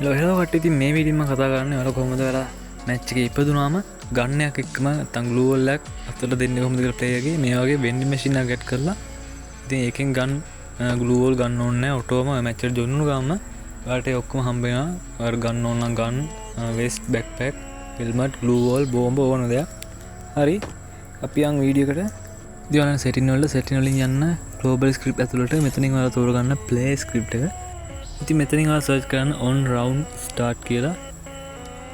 ලොහෙලෝ කට ඉතින් මේ වීඩියෝම කතා කරන්නේ ඔයාලා කොහොමද ඔයාලා මැච් එකේ ඉපදුනාම ගන්නයක් එක්කම නැත්නම් ග්ලූ වෝල් එකක් අතට දෙන්නේ කොහොමද කියලා ප්ලේයර් එකේ මේ වගේ වෙන්ඩින් මැෂින් එකක් ඇඩ් කරලා ඉතින් ඒකෙන් ගන් ග්ලූ වෝල් ගන්න ඕනේ නැහැ ඔටෝම මැච් එකට ජොයින් වුණු ගාම ඔයාලට ඒ ඔක්කොම හම්බ වෙනවා ඔයාලා ගන්න ඕන නම් ගන් වෙස්ට් බෑක්පැක් හෙල්මට් ග්ලූ වෝල් බෝම්බ ඕන දෙයක් හරි අපි යන් වීඩියෝ එකට ඉතින් ඔයාලා සෙටින් වලින් යන්න ග්ලෝබල් ස්ක්‍රිප්ට් ඇතුළට මෙතනින් ඔයාලා තෝරගන්න ප්ලේ ස්ක්‍රිප්ට් එක ඉතින් මෙතනින් ඔයාලා සර්ච් කරන්න on round start කියලා.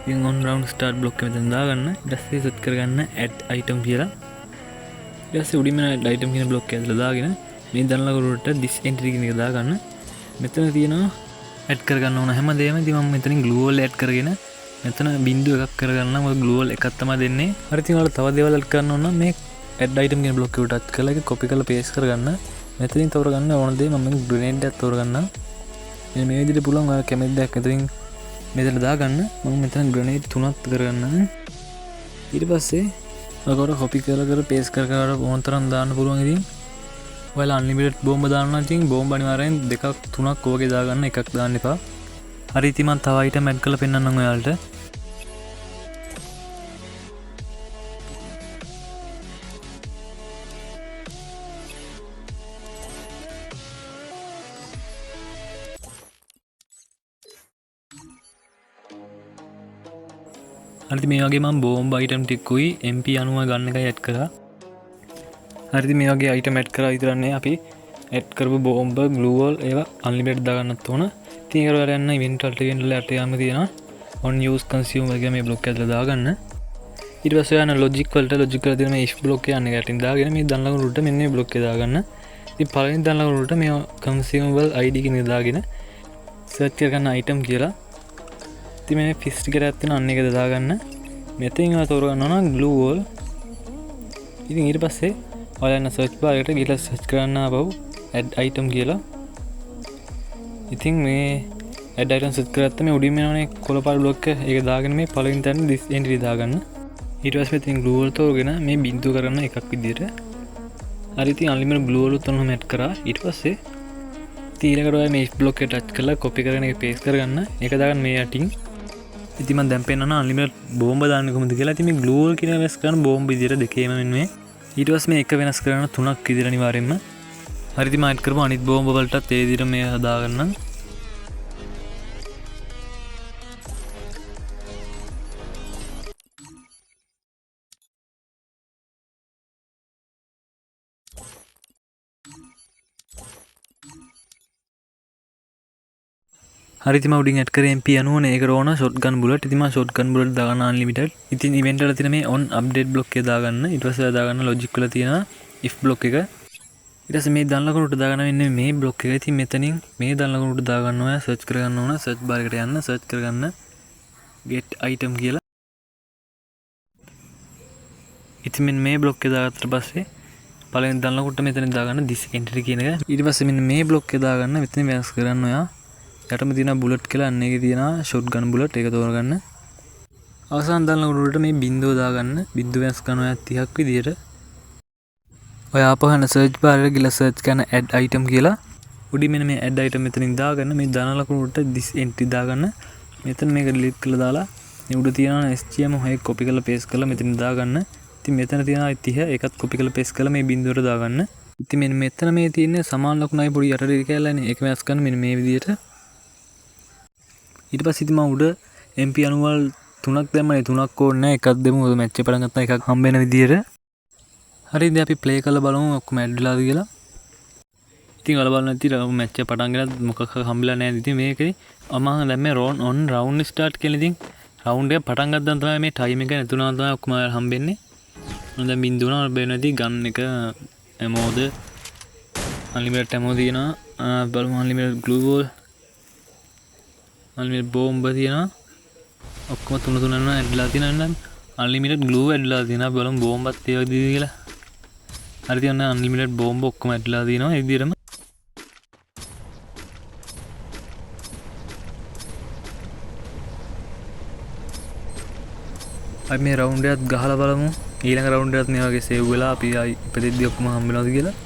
ඉතින් on round start block එක මෙතන දාගන්න. ඊට පස්සේ සර්ච් කරගන්න add item කියලා. ඊට පස්සේ උඩින්ම add item කියන block එක ඇතුළට දාගෙන මේ දන්නලකරුවට this entry කියන එක දාගන්න. මෙතන තියෙනවා add කරගන්න ඕන හැමදේම. ඉතින් මම මෙතනින් glue wall add කරගෙන මෙතන බිංදුව එකක් කරගන්න. මොකද glue wall එකක් තමයි දෙන්නේ. හරි ඉතින් ඔයාලා තව දේවල් add කරන්න ඕන නම් මේ add item කියන block එකට touch කරලා ඒක copy කරලා paste කරගන්න. මෙතනින් තෝරගන්න ඕන දේ මම grenade එකක් තෝරගන්නම්. මේ විදිහට පුළුවන් ඔයාලා කැමති දෙයක් මෙතනින් මෙතන දාගන්න. මම මෙතන ග්‍රනේඩ් 3ක් කරගන්නම්. ඊට පස්සේ ඔයාලා කොපි කරලා පේස්ට් කර ඕන තරම් දාන්න පුළුවන්. ඉතින් ඔයාලා අන්ලිමිටඩ් බෝම්බ දානවා නම් ඉතින් බෝම්බ අනිවාර්යෙන් 2ක් 3ක් වගේ දාගන්න. එකක් දාන්න එපා. හරි ඉතින් මම තව අයිටම් ඇඩ් කරලා පෙන්නන්නම් ඔයාලට. හරිද මේ වගේ මම බෝම්බ අයිටම් ටිකකුයි MP90 ගන්න එකයි ඇඩ් කරා. හරිද මේ වගේ අයිටම් ඇඩ් කරා විතරක් නෙවෙයි අපි ඇඩ් කරපු බෝම්බ ග්ලූ වෝල් ඒවා අන්ලිමිටඩ් දාගන්නත් ඕන. ඉතින් ඒකට ඔයාලා යන්න ඉවෙන්ට් වලට යන්න තියෙනවා on use consume වගේ මේ බ්ලොක් එකකට දාගන්න. ඊට පස්සේ යන ලොජික් වලට තියෙන මේ if බ්ලොක් එක යන එකට දාගෙන මේ දන්නලක උඩට මෙන්න මේ බ්ලොක් එක දාගන්න. ඉතින් පළවෙනි දන්නලක උඩට මේ consumable ID කියන එක දාගෙන search කරගන්න item කියලා ඉතින් මේ ෆිස් ටිකට ඇත්තන අන්න එක දාගන්න. මෙතෙන් ඔයාලා තෝරගන්න ඕන glue wall. ඉතින් ඊට පස්සේ ඔයාලා යන search bar එකට ගිහලා search කරන්න ආපහු add item කියලා. ඉතින් මේ add item search කරගත්ත මේ උඩින් යනනේ කොළපාට බ්ලොක් එක ඒක දාගෙන මේ පළවෙනි තැන this entry දාගන්න. ඊට පස්සේ ඉතින් glue wall තෝරගෙන මේ බිංදුව කරන්න එකක් විදියට. හරි ඉතින් unlimited glue wall උත් ඔන්නම add කරා. ඊට පස්සේ ඊළඟට ඔයා මේ if block එක touch කරලා copy කරගෙන ඒක paste කරගන්න. ඒක දාගන්න මේ යටින් ඉතින් මම දැන් පෙන්නනවා අන්ලිමිටඩ් බෝම්බ දාන්නේ කොහොමද කියලා. ඉතින් මේ ග්ලූ වෝල් කියන වෙනස් කරන බෝම්බ විදියට දෙකේම මෙන්න මේ. ඊට පස්සේ මේ එක වෙනස් කරන තුනක් විදියට අනිවාර්යෙන්ම. හරි ඉතින් මම ඇඩ් කරපු අනිත් බෝම්බ වලටත් ඒ විදියට මේ හදාගන්නම්. හරි ඉතින් මම උඩින් ඇඩ් කරේ MP90 නේ. ඒකට ඕන shotgun bullet. ඉතින් මම shotgun bullet දාගන්න unlimited. ඉතින් event වල තියෙන මේ on update block එක දාගන්න. ඊට පස්සේ දාගන්න logic වල තියෙන if block එක. ඊට පස්සේ මේ දන්නලක උඩට දාගන්න වෙන්නේ මේ block එක. ඉතින් මෙතනින් මේ දන්නලක උඩට දාගන්න ඔයා search කරගන්න ඕන. search bar එකට යන්න search කරගන්න get item කියලා. ඉතින් මෙන්න මේ block එක දාගත්තට පස්සේ පළවෙනි දන්නලක උඩට මෙතනින් දාගන්න this entry කියන එක. ඊට පස්සේ මෙන්න මේ block එක දාගන්න මෙතනින් වෙනස් කරන්න ඔයා. යටම තියෙන බුලට් කියලා අන්න එකේ තියෙන ෂොට්ගන් බුලට් ඒක තෝරගන්න. අවසාන දාන්න උඩට මේ බිංදුව දාගන්න. බිංදුව වෙනස් කරනවා 30ක් විදියට. ඔය ආපහු යන සර්ච් බාර් එකට ගිහලා සර්ච් කරන add item කියලා. උඩින් මෙන්න මේ add item මෙතනින් දාගන්න. මේ දාන ලකුණට this entry දාගන්න. මෙතන මේක delete කරලා දාලා මේ උඩ තියෙන STM හොය copy කරලා paste කරලා මෙතනින් දාගන්න. ඉතින් මෙතන තියෙන 30 ඒකත් copy කරලා paste කරලා මේ බිංදුවට දාගන්න. ඉතින් මෙතන මේ තියෙන සමාන ලකුණයි පොඩි යටට කියලා නේ. ඒක වෙනස් කරන්න මෙන්න මේ විදියට. ඊට පස්සේ ඉතින් මම උඩ MP90 වල 3ක් දැම්මනේ 3ක් ඕනේ නැහැ එකක් දෙමු මොකද මැච් එක පටන් ගත්තා එකක් හම්බ වෙන විදියට. හරි ඉතින් අපි ප්ලේ කරලා බලමු ඔක්කොම ඇඩ් වෙලාද කියලා. ඉතින් ඔයාලා බලන්න ඉතින් මැච් එක පටන් ගන්නත් මොකක් හම්බෙලා නැහැ. ඉතින් මේකේ මම දැන් මේ on round start කියලා ඉතින් round එක පටන් ගත්තාම තමයි මේ time එක නැතුණා තමයි ඔක්කොම හම්බෙන්නේ. මම දැන් බින්දුව නම බේනදී ගන් එක ammo-ද unlimited ammo දිනනවා බලමු unlimited glue wall unlimited bomb තියෙනවා ඔක්කොම තුනම ඇඩ්ලා තියෙනවා නම් unlimited glue ඇඩ්ලා තියෙනවා බලමු බෝම්බත් ඒ වගේ කියලා. හරි තියන්න unlimited bomb ඔක්කොම ඇඩ්ලා තියෙනවා ඒ විදිහටම. අපි මේ රවුන්ඩ් එකත් ගහලා බලමු. ඊළඟ රවුන්ඩ් එකත් මේ වගේ සේව් වෙලා අපි ඉපදෙද්දි ඔක්කොම හම්බ වෙනවද කියලා.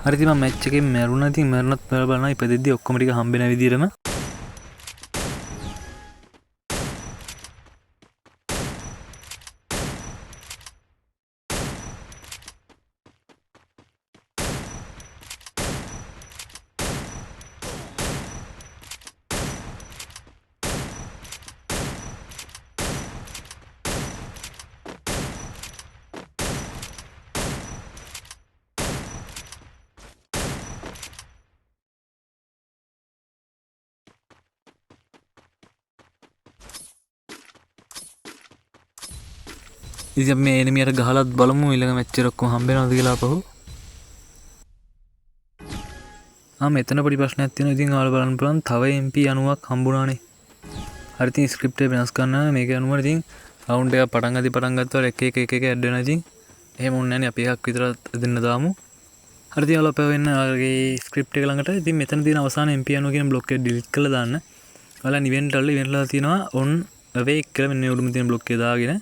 හරි ඉතින් මම මැච් එකේ මැරුණා. ඉතින් මැරුණත් බලන්න ඉපදෙද්දි ඔක්කොම ටික හම්බ වෙන විදිහටම ඉතින් අපි මේ එනිමියට ගහලත් බලමු ඊළඟ මැච් එක ඔක්කොම හම්බ වෙනවද කියලා අපහු. මෙතන පොඩි ප්‍රශ්නයක් තියෙනවා. ඉතින් ඔයාලා බලන්න පුළුවන් තව MP 90ක් හම්බුණානේ. හරි ඉතින් ස්ක්‍රිප්ට් එක වෙනස් කරන්න මේක අනුව ඉතින් රවුන්ඩ් එක පටන් ගත්තාම එක එක ඇඩ් වෙනවා. ඉතින් එහෙම ඕනේ නැහැ නේ. අපි එකක් විතර දෙන්න දාමු. හරි ඉතින් ඔයාලා වෙන්න ඔයාලගේ ස්ක්‍රිප්ට් එක ළඟට ඉතින් මෙතන තියෙන අවසාන MP 90 කියන බ්ලොක් එක ඩිලීට් කරලා දාන්න. ඔයාලා ඉවෙන්ට් වල තියෙනවා on awake කියලා මෙන්න උඩුම තියෙන බ්ලොක් එක දාගෙන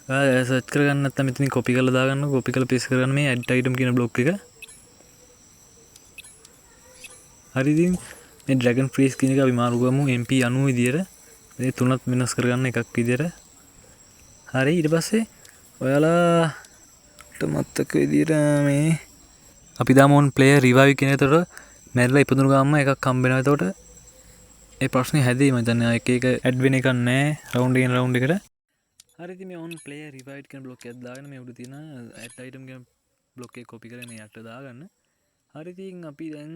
ඔයාලා සර්ච් කරගන්න නැත්නම් මෙතනින් කොපි කරලා දාගන්න. කොපි කරලා පේස්ට් කරගන්න මේ add item කියන බ්ලොක් එක. හරි ඉතින් මේ ඩ්‍රැගන් ෆ්‍රීස් කියන එක අපි මාරු කරමු MP 90 විදියට. මේ තුනත් වෙනස් කරගන්න එකක් විදියට. හරි ඊට පස්සේ ඔයාලාට මතක විදියට මේ අපි දාමු on player revive කියන එකට මැරිලා ඉපදුණු ගාම එකක් හම්බ වෙනවා. එතකොට ඒ ප්‍රශ්නේ හැදෙයි මම දන්නේ එක එක ඇඩ් වෙන එකක් නැහැ රවුන්ඩ් එකෙන් රවුන්ඩ් එකට. හරි ඉතින් මේ on player revive කියන බ්ලොක් එකක් දාගෙන මේ උඩ තියෙන add item කියන බ්ලොක් එක කොපි කරගෙන මේ යට දාගන්න. හරි ඉතින් අපි දැන්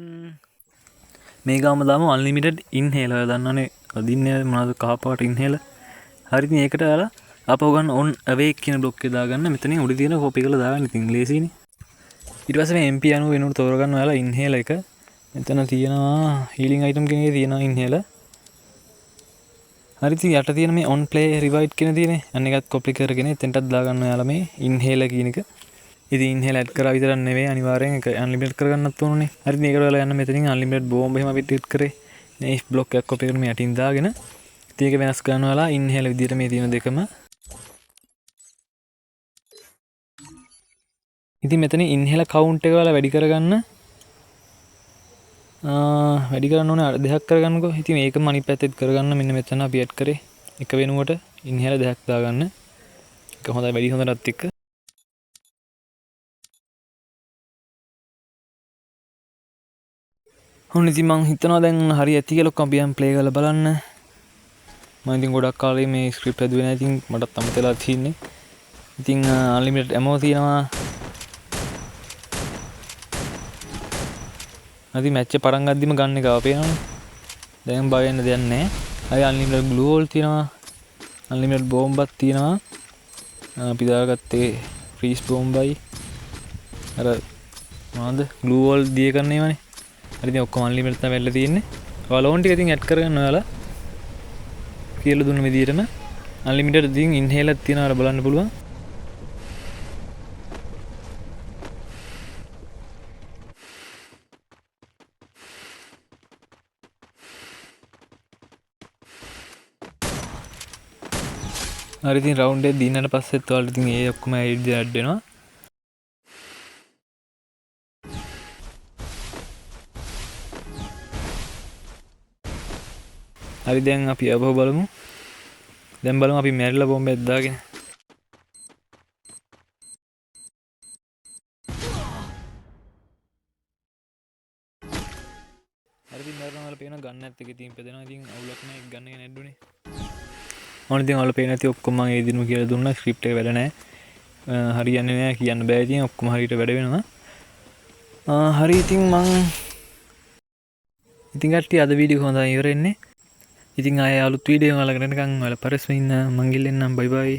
මේ ගාම දාමු unlimited inhaler. ඔයා දන්නවනේ අදින්නේ මොනවද කහ පාට inhaler. හරි ඉතින් ඒකට ඔයාලා ආපහු ගන්න on awake කියන බ්ලොක් එක දාගන්න. මෙතනින් උඩ තියෙන කොපි කරලා දාගන්න. ඉතින් ලේසියිනේ. ඊට පස්සේ මේ MP 90 වෙනුවට තෝරගන්න ඔයාලා inhaler එක. මෙතන තියෙනවා healing item කියන එකේ තියෙනවා inhaler. හරි ඉතින් යට තියෙන මේ on play revive කියන තියෙන්නේ. අන්න එකත් කොපි කරගෙන එතෙන්ටත් දාගන්න ඔයාලා මේ inhaler කියන එක. ඉතින් inhaler ඇඩ් කරා විතරක් නෙවෙයි අනිවාර්යෙන් ඒක unlimited කරගන්නත් ඕනනේ. හරි ඉතින් ඒකට ඔයාලා යන්න මෙතනින් unlimited bomb එහෙම අපි ටික් කරේ. මේ බ්ලොක් එකක් කොපි කරගෙන මේ යටින් දාගෙන ඉතින් ඒක වෙනස් කරන්න ඔයාලා inhaler විදියට මේ තියෙන දෙකම. ඉතින් මෙතන inhaler count එක ඔයාලා වැඩි කරගන්න. වැඩි කරන්න ඕනේ දෙකක් කරගන්නකෝ. ඉතින් මේකම අනිත් පැත්තෙත් කරගන්න. මෙන්න මෙතන අපි ඇඩ් කරේ එක වෙනුවට inhaler දෙකක් දාගන්න. ඒක හොඳයි වැඩි හොඳටත් එක්ක. ඔන්න ඉතින් මං හිතනවා දැන් හරි ඇති කියලා ඔක්කොම අපි යන් ප්ලේ කරලා බලන්න. මම ඉතින් ගොඩක් කාලේ මේ ස්ක්‍රිප්ට් හදුවේ නැහැ. ඉතින් මටත් අමතලා තියෙන්නේ. ඉතින් unlimited ammo තියෙනවා. අද මැච් එක පටන් ගද්දිම ගන්න එක අපේනවනේ. දැන් බය වෙන්න දෙයක් නැහැ. අය unlimited glue wall තියෙනවා. unlimited bomb එකක් තියෙනවා. අපි දාගත්තේ freeze bomb-යි. අර මොනවද glue wall දිය කරන්න ඒවනේ. හරි ඉතින් ඔක්කොම unlimited තමයි වෙලා තියෙන්නේ. ඔයාලා ඕන ටික ඉතින් ඇඩ් කරගන්න ඔයාලා. කියලා දුන්න විදිහටම unlimited ඉතින් inhaler තියෙනවා බලන්න පුළුවන්. හරි ඉතින් රවුන්ඩ් එක දිනනට පස්සෙත් ඔයාලට ඉතින් ඒ ඔක්කොම ඇඩ් වෙනවා. හරි දැන් අපි ආපහු බලමු. දැන් බලමු අපි මැරිලා බෝම්බයක් දාගෙන. හරි ඉතින් මැරෙනවා වල පේන ගන්නත් එක ඉතින් පෙදෙනවා. ඉතින් අවුලක් නැහැ ගන්න එක නැඩුනේ. ඕන ඉතින් ඔයාලා පේන නැති ඔක්කොම මම ඒ දිනු කියලා දුන්නා. ස්ක්‍රිප්ට් එක වැඩ නැහැ. හරියන්නේ නැහැ කියන්න බෑ. ඉතින් ඔක්කොම හරියට වැඩ වෙනවා. හරි ඉතින් මං ඉතින් කට්ටිය අද වීඩියෝ හොඳයි ඉවර වෙන්නේ. ඉතින් ආයෙ අලුත් වීඩියෝ එකක් අරගෙන එනකන් ඔයාලා පරස්පරින් මං ගිල්ලෙන්නම් බයි බයි.